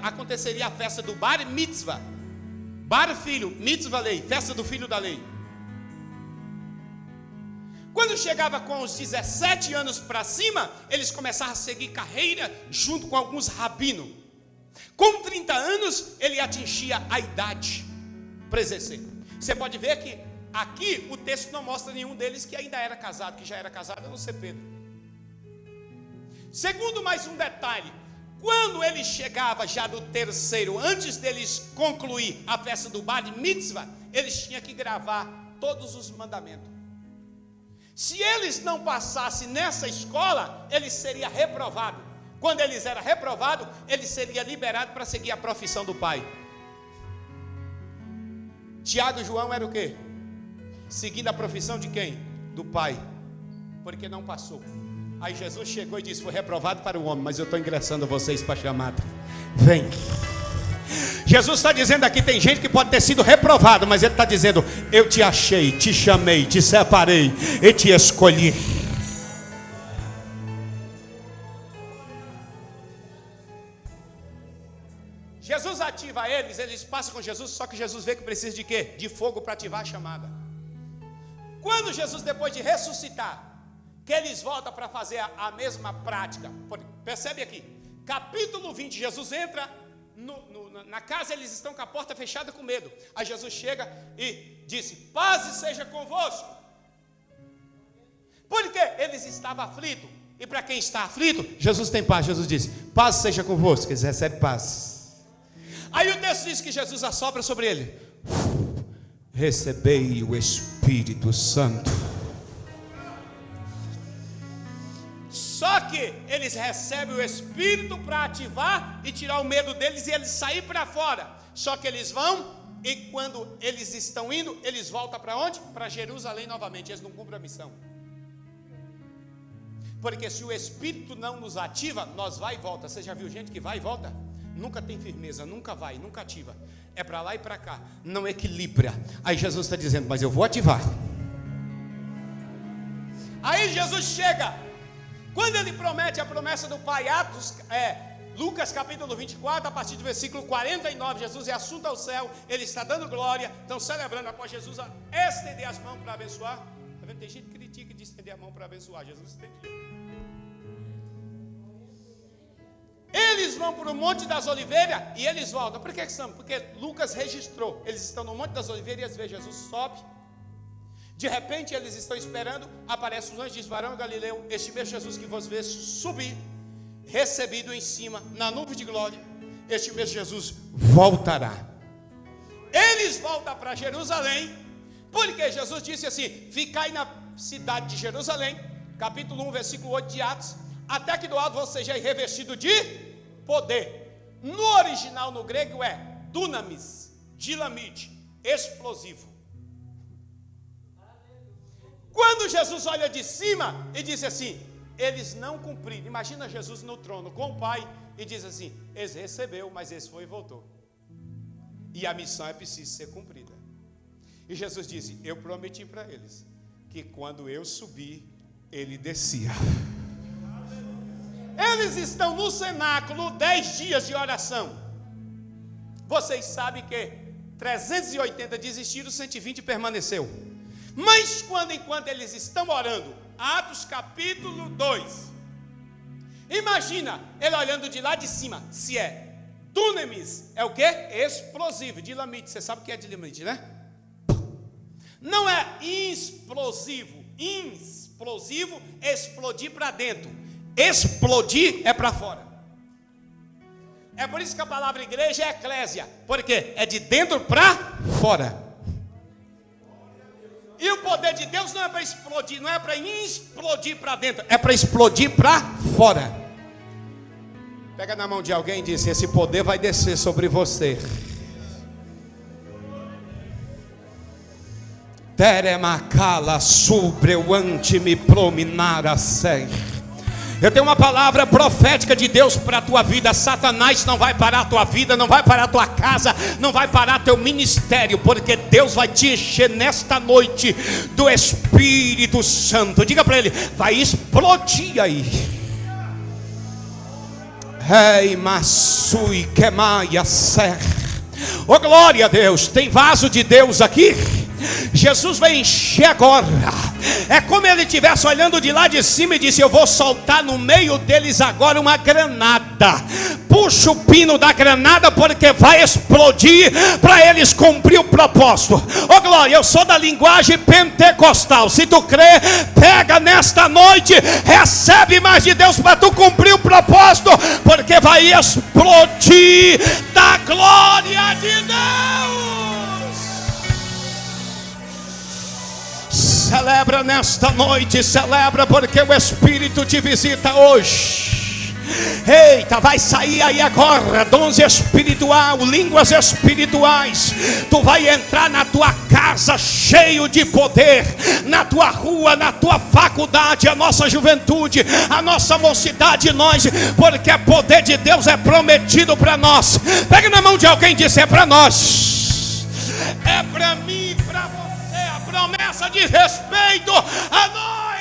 aconteceria a festa do Bar Mitzvah. Bar filho, Mitzvah lei, festa do filho da lei. Quando chegava com os 17 anos para cima, eles começavam a seguir carreira junto com alguns rabinos. Com 30 anos, ele atingia a idade para exercer. Você pode ver que aqui o texto não mostra nenhum deles que ainda era casado, que já era casado, a não ser Pedro. Segundo mais um detalhe, quando ele chegava já do terceiro, antes deles concluir a festa do Bar Mitzvah, eles tinham que gravar todos os mandamentos. Se eles não passassem nessa escola, eles seriam reprovados. Quando eles eram reprovados, eles seriam liberados para seguir a profissão do pai. Tiago e João eram o quê? Seguindo a profissão de quem? Do pai. Porque não passou. Aí Jesus chegou e disse: foi reprovado para o homem, mas eu estou ingressando vocês para a chamada. Vem. Jesus está dizendo aqui, tem gente que pode ter sido reprovado, mas ele está dizendo: eu te achei, te chamei, te separei e te escolhi. Jesus ativa eles passam com Jesus, só que Jesus vê que precisa de quê? De fogo para ativar a chamada. Quando Jesus, depois de ressuscitar, que eles voltam para fazer a mesma prática, percebe aqui, capítulo 20, Jesus entra na casa, eles estão com a porta fechada com medo. Aí Jesus chega e disse: paz seja convosco. Porque eles estavam aflitos. E para quem está aflito, Jesus tem paz. Jesus disse: paz seja convosco. Eles recebem paz. Aí o texto diz que Jesus assopra sobre ele: recebei o Espírito Santo. Só que eles recebem o Espírito para ativar e tirar o medo deles e eles saírem para fora. Só que eles vão, e quando eles estão indo, eles voltam para onde? Para Jerusalém novamente. Eles não cumprem a missão. Porque se o Espírito não nos ativa, nós vai e volta. Você já viu gente que vai e volta? Nunca tem firmeza, nunca vai, nunca ativa. É para lá e para cá, não equilibra. Aí Jesus está dizendo: mas eu vou ativar. Aí Jesus chega. Quando ele promete a promessa do Pai, Lucas capítulo 24, a partir do versículo 49, Jesus é assunto ao céu, ele está dando glória, estão celebrando após Jesus estender as mãos para abençoar. Tá vendo? Tem gente que critica de estender a mão para abençoar, Jesus estendeu. Eles eles vão para o Monte das Oliveiras e eles voltam. Por que são? Porque Lucas registrou. Eles estão no Monte das Oliveiras e às vezes Jesus sobe. De repente eles estão esperando. Aparece os anjos e diz: varão Galileu, este mesmo Jesus que vos vê subir, recebido em cima, na nuvem de glória, este mesmo Jesus voltará. Eles voltam para Jerusalém, porque Jesus disse assim: ficai na cidade de Jerusalém, capítulo 1, versículo 8 de Atos, até que do alto você seja revestido de poder. No original, no grego, é dunamis, dinamite, explosivo. Quando Jesus olha de cima e diz assim: eles não cumpriram. Imagina Jesus no trono com o Pai e diz assim: eles recebeu, mas esse foi e voltou. E a missão é preciso ser cumprida. E Jesus disse: eu prometi para eles que quando eu subir, ele descia. Eles estão no cenáculo 10 dias de oração. Vocês sabem que 380 desistiram, 120 permaneceu. Mas enquanto eles estão orando, Atos capítulo 2, imagina ele olhando de lá de cima. Se é dunamis, é o que? Explosivo, dinamite. Você sabe o que é dinamite, né? Não é explosivo. Explosivo, explodir para dentro. Explodir é para fora. É por isso que a palavra igreja é eclésia. Porque é de dentro para fora. E o poder de Deus não é para explodir, não é para explodir para dentro, é para explodir para fora. Pega na mão de alguém e diz: esse poder vai descer sobre você. Teremacala sobre o ante-me prominar a ser. Eu tenho uma palavra profética de Deus para a tua vida. Satanás não vai parar a tua vida, não vai parar a tua casa, não vai parar teu ministério, porque Deus vai te encher nesta noite do Espírito Santo. Diga para ele: vai explodir aí. Ei, Massui, Quemaia, Ser. Oh, glória a Deus. Tem vaso de Deus aqui? Jesus vai encher agora. É como ele estivesse olhando de lá de cima e disse: eu vou soltar no meio deles agora uma granada. Puxa o pino da granada, porque vai explodir para eles cumprir o propósito. Oh glória, eu sou da linguagem pentecostal. Se tu crê, pega nesta noite, recebe mais de Deus para tu cumprir o propósito, porque vai explodir da glória de Deus. Celebra nesta noite, celebra, porque o Espírito te visita hoje. Eita, vai sair aí agora dons espirituais, línguas espirituais. Tu vai entrar na tua casa cheio de poder, na tua rua, na tua faculdade, a nossa juventude, a nossa mocidade, nós, porque o poder de Deus é prometido para nós. Pega na mão de alguém e diz: é para nós, é para mim e para você. A promessa diz respeito a nós.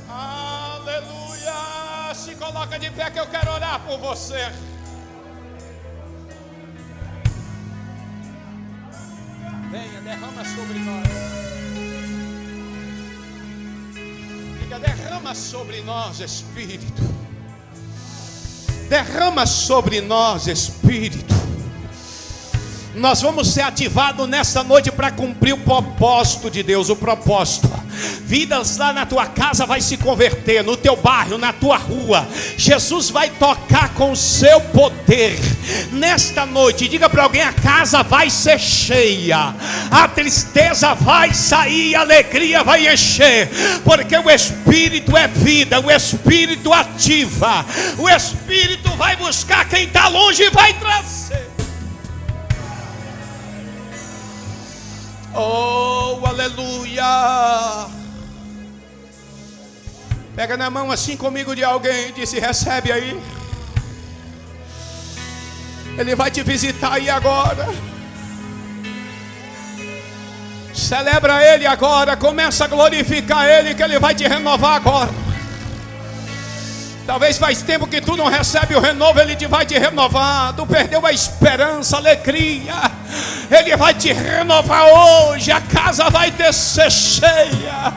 Aleluia. Se coloca de pé que eu quero orar por você. Venha, derrama sobre nós. Diga: derrama sobre nós, Espírito. Derrama sobre nós, Espírito. Nós vamos ser ativados nessa noite para cumprir o propósito de Deus. O propósito: vidas lá na tua casa vai se converter, no teu bairro, na tua rua. Jesus vai tocar com o seu poder nesta noite. Diga para alguém: a casa vai ser cheia, a tristeza vai sair, a alegria vai encher, porque o Espírito é vida, o Espírito ativa, o Espírito vai buscar quem está longe e vai trazer. Oh, aleluia. Pega na mão assim comigo de alguém e disse: recebe aí. Ele vai te visitar aí agora. Celebra Ele agora. Começa a glorificar Ele, que Ele vai te renovar agora. Talvez faz tempo que tu não recebe o renovo, Ele vai te renovar. Tu perdeu a esperança, a alegria, Ele vai te renovar hoje. A casa vai ser cheia.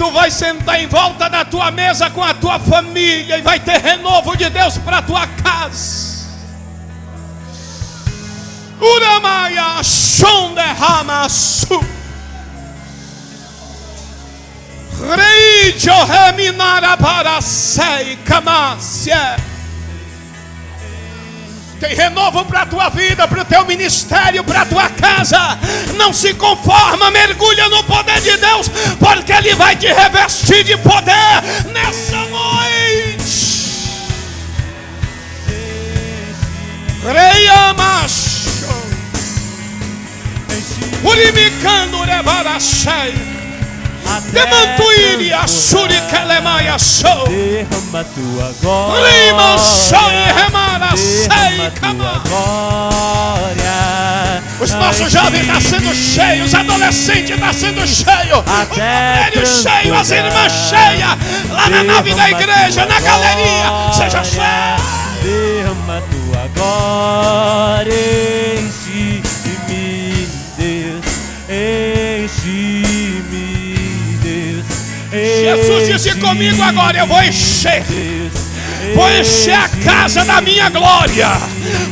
tu vai sentar em volta da tua mesa com a tua família e vai ter renovo de Deus para a tua casa. Uramaya shonderrama su. Reijo reminara para sei camácia. Tem renovo para a tua vida, para o teu ministério, para a tua casa. Não se conforma, mergulha no poder de Deus, porque Ele vai te revestir de poder nessa noite. Reiamacho, urimicando rebarachei. Demantuíri a suri kelemaia show. Derrama tua glória. Rima show remara sei cama. Os nossos jovens estão sendo cheios, os adolescentes estão sendo cheios, o velho cheio, as irmãs cheias, lá na nave da igreja, na galeria, seja cheio. Derrama tua glória, enche-me, Deus, enche-me. Jesus disse comigo agora: eu vou encher. Vou encher a casa da minha glória.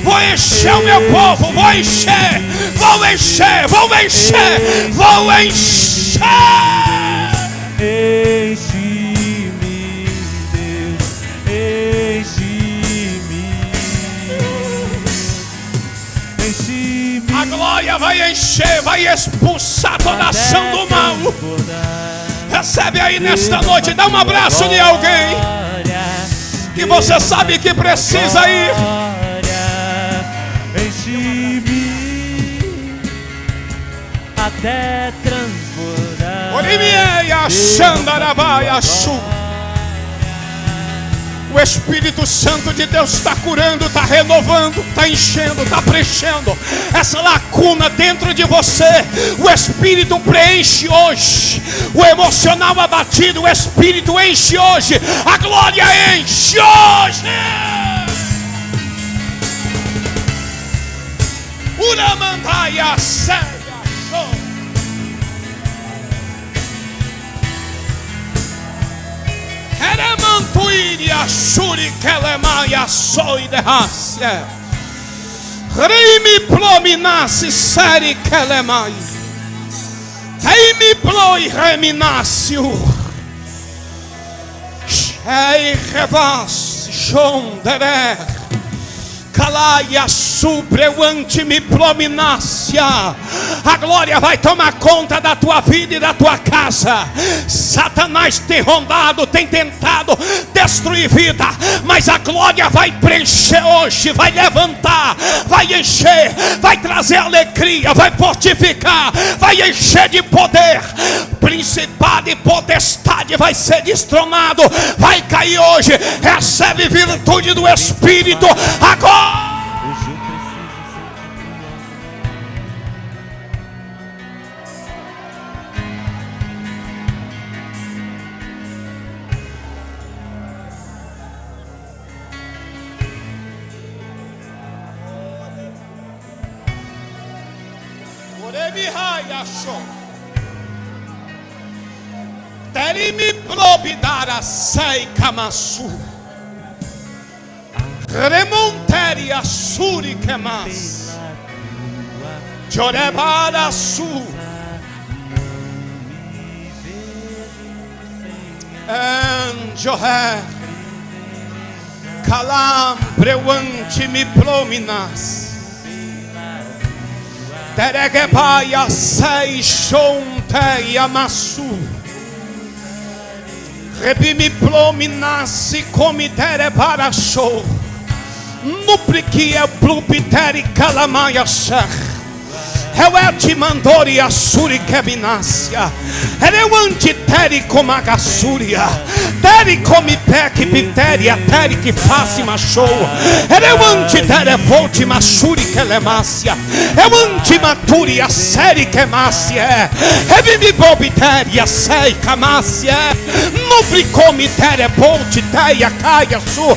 Vou encher o meu povo. Vou encher. Vou encher. Vou encher. Vou encher. Enche-me, Deus. Enche-me. Enche-me. A glória vai encher. Vai expulsar toda ação do mal. Recebe aí nesta noite, dá um abraço de alguém que você sabe que precisa ir. Enche-me até transbordar. Orimiei, Xandarabai, Axu. O Espírito Santo de Deus está curando, está renovando, está enchendo, está preenchendo essa lacuna dentro de você. O Espírito preenche hoje. O emocional abatido, o Espírito enche hoje. A glória enche hoje. Uramandaia Seia Show. Eremantuíria Shuri Kelemaia Soi de Rácia. Rimi Plominasse Seri Kelemai. Teimi Ploi Reminacio. Shei Revas Shonderer. Calaia subreuante me prominácia. A glória vai tomar conta da tua vida e da tua casa. Satanás tem rondado, tem tentado destruir vida, mas a glória vai preencher hoje, vai levantar, vai encher, vai trazer alegria, vai fortificar, vai encher de poder. Principado e potestade vai ser destronado, vai cair hoje. Recebe virtude do Espírito agora. Terimi probidara sei kamasu. Remonteria suri kemas. Jorebara su. Anjoher. Calam preuante me prominas. Teregebaia sei chonteia masu. Rebimi plominasse comitere para show. Nupliquia plupiteri calamaia ser. Eu te mandori a suri kebinácia. Eu antiteri como a gassúria. Teri come peque piteria. Teri que faça machou. Eu antitere volte machuri kelemácia. Eu antimaturi a série kemácia. Revimi bobiteria sei camácia. Nuplicome tere volte teia caia su.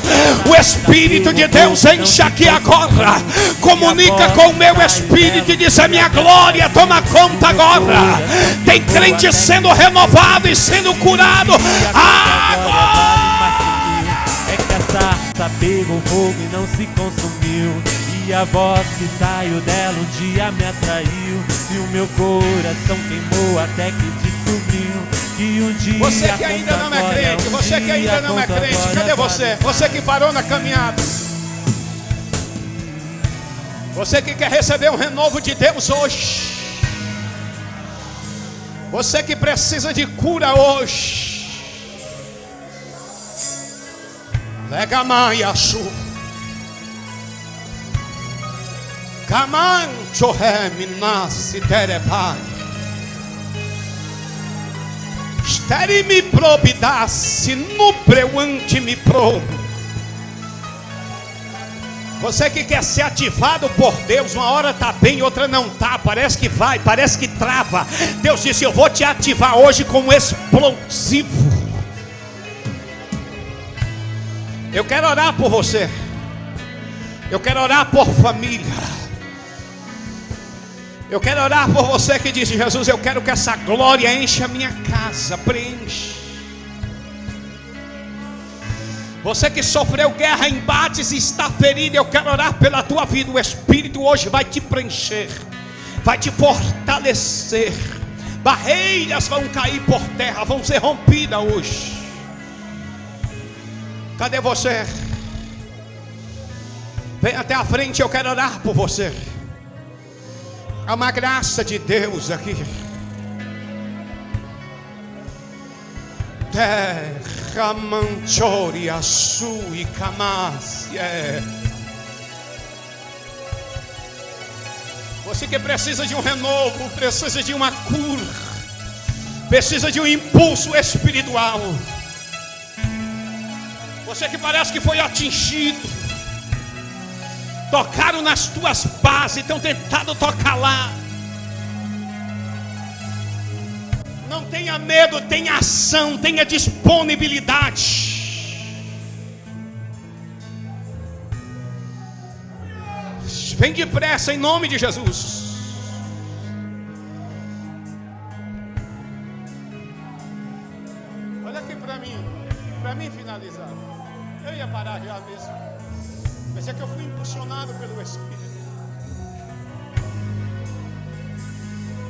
O Espírito de Deus enche aqui agora. Comunica com o meu espírito e diz: a minha glória toma conta agora. Tem crente sendo renovado e sendo curado agora. É que a sarça pegou fogo e não se consumiu, e a voz que saiu dela um dia me atraiu, e o meu coração queimou até que descobriu que um dia. Você que ainda não é crente, você que ainda não é crente, cadê você? Você que parou na caminhada, você que quer receber um renovo de Deus hoje, você que precisa de cura hoje, lega maia su camancho reminassi terepai steri mi probidassi no preuante mi probo. Você que quer ser ativado por Deus, uma hora está bem, outra não está, parece que vai, parece que trava. Deus disse: eu vou te ativar hoje como explosivo. Eu quero orar por você. Eu quero orar por família. Eu quero orar por você que diz: Jesus, eu quero que essa glória encha a minha casa, preenche. Você que sofreu guerra, embates e está ferido, eu quero orar pela tua vida. O Espírito hoje vai te preencher, vai te fortalecer. Barreiras vão cair por terra, vão ser rompidas hoje. Cadê você? Vem até a frente, eu quero orar por você. Há uma graça de Deus aqui. Terra manchoria sui camácia. Você que precisa de um renovo, precisa de uma cura, precisa de um impulso espiritual. Você que parece que foi atingido, tocaram nas tuas bases, estão tentando tocar lá. Não tenha medo, tenha ação, tenha disponibilidade. Vem depressa em nome de Jesus. Olha aqui para mim finalizar. Eu ia parar já mesmo, mas é que eu fui impulsionado pelo Espírito.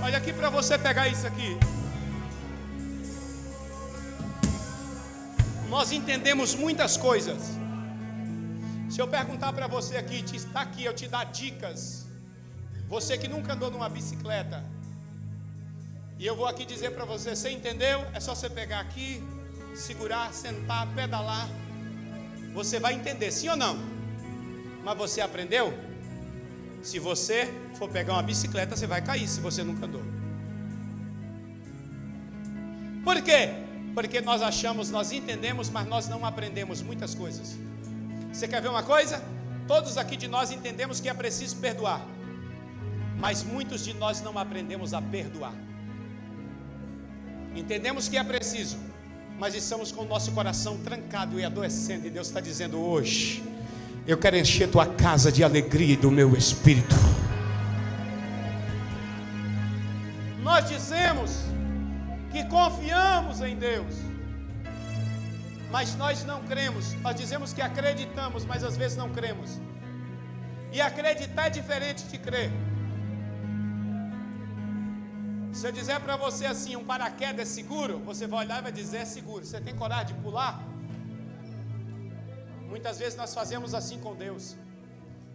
Olha aqui para você pegar isso aqui. Nós entendemos muitas coisas. Se eu perguntar para você aqui, está aqui, eu te dar dicas. Você que nunca andou numa bicicleta, e eu vou aqui dizer para você, você entendeu? É só você pegar aqui, segurar, sentar, pedalar. Você vai entender, sim ou não? Mas você aprendeu? Se você for pegar uma bicicleta, você vai cair se você nunca andou. Por quê? Porque nós achamos, nós entendemos, mas nós não aprendemos muitas coisas. Você quer ver uma coisa? Todos aqui de nós entendemos que é preciso perdoar, mas muitos de nós não aprendemos a perdoar. Entendemos que é preciso, mas estamos com o nosso coração trancado e adoecendo. E Deus está dizendo hoje: eu quero encher tua casa de alegria e do meu Espírito. Nós dizemos que confiamos em Deus, mas nós não cremos. Nós dizemos que acreditamos, mas às vezes não cremos. E acreditar é diferente de crer. Se eu dizer para você assim, um paraquedas é seguro, você vai olhar e vai dizer: é seguro. Você tem coragem de pular? Muitas vezes nós fazemos assim com Deus.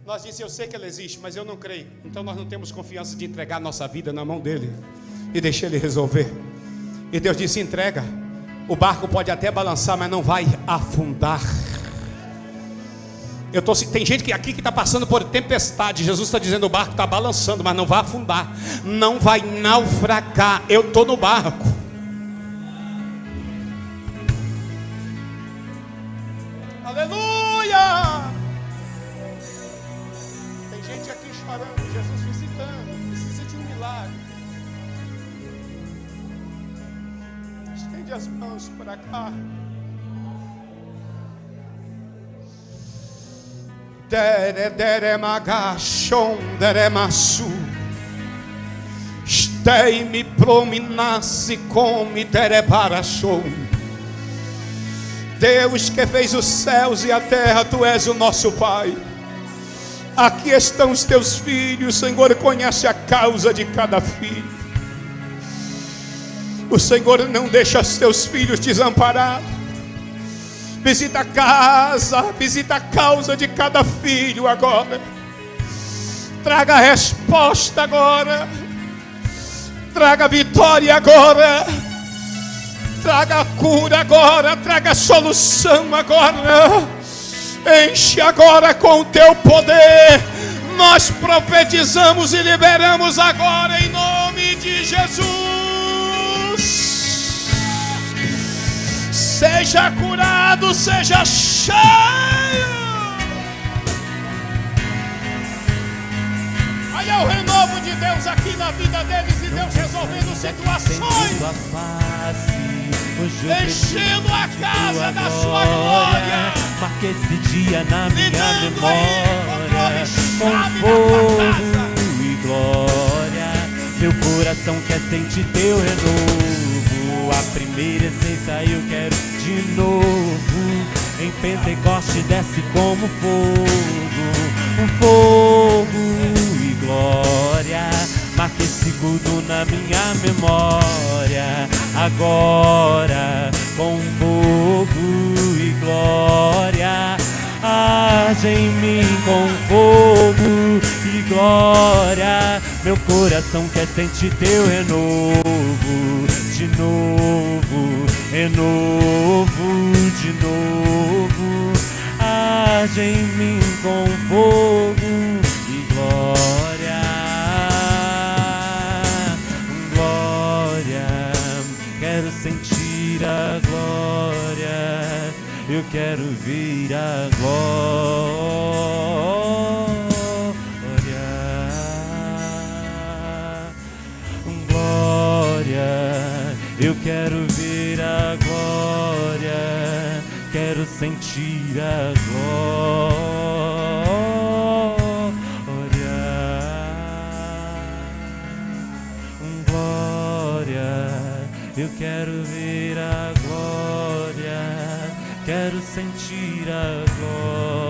Nós dizemos: eu sei que Ele existe, mas eu não creio. Então nós não temos confiança de entregar nossa vida na mão dEle e deixar Ele resolver. E Deus disse: entrega. O barco pode até balançar, mas não vai afundar. Tem gente que aqui que está passando por tempestade. Jesus está dizendo: o barco está balançando, mas não vai afundar, não vai naufragar. Eu estou no barco. Aleluia! Tem gente aqui chorando, Jesus visitando, precisa de um milagre. Estende as mãos para cá. Dere magashon dere masu. Dei-me prominasse come terebarachou. Deus que fez os céus e a terra, Tu és o nosso Pai. Aqui estão os Teus filhos, Senhor, conhece a causa de cada filho. O Senhor não deixa os Teus filhos desamparados. Visita a casa, visita a causa de cada filho agora. Traga a resposta agora. Traga a vitória agora. Traga a cura agora. Traga a solução agora. Enche agora com o Teu poder. Nós profetizamos e liberamos agora em nome de Jesus. Seja curado, seja cheio. Olha o renovo de Deus aqui na vida deles e Deus resolvendo situações, enchendo a casa da sua glória. Marque esse dia na minha memória com fogo e glória. Meu coração quer sentir Teu renovo. A primeira essência eu quero de novo. Em Pentecoste desce como fogo, um fogo e glória. Marque esse culto na minha memória agora com fogo e glória. Arde em mim com fogo e glória. Meu coração quer sentir Teu renovo. De novo, renovo, de novo. Arde em mim com fogo e glória. Glória, quero sentir a glória. Eu quero ver a glória. Glória, eu quero ver a glória. Quero sentir a glória. Glória, eu quero ver a glória. Quero sentir a glória.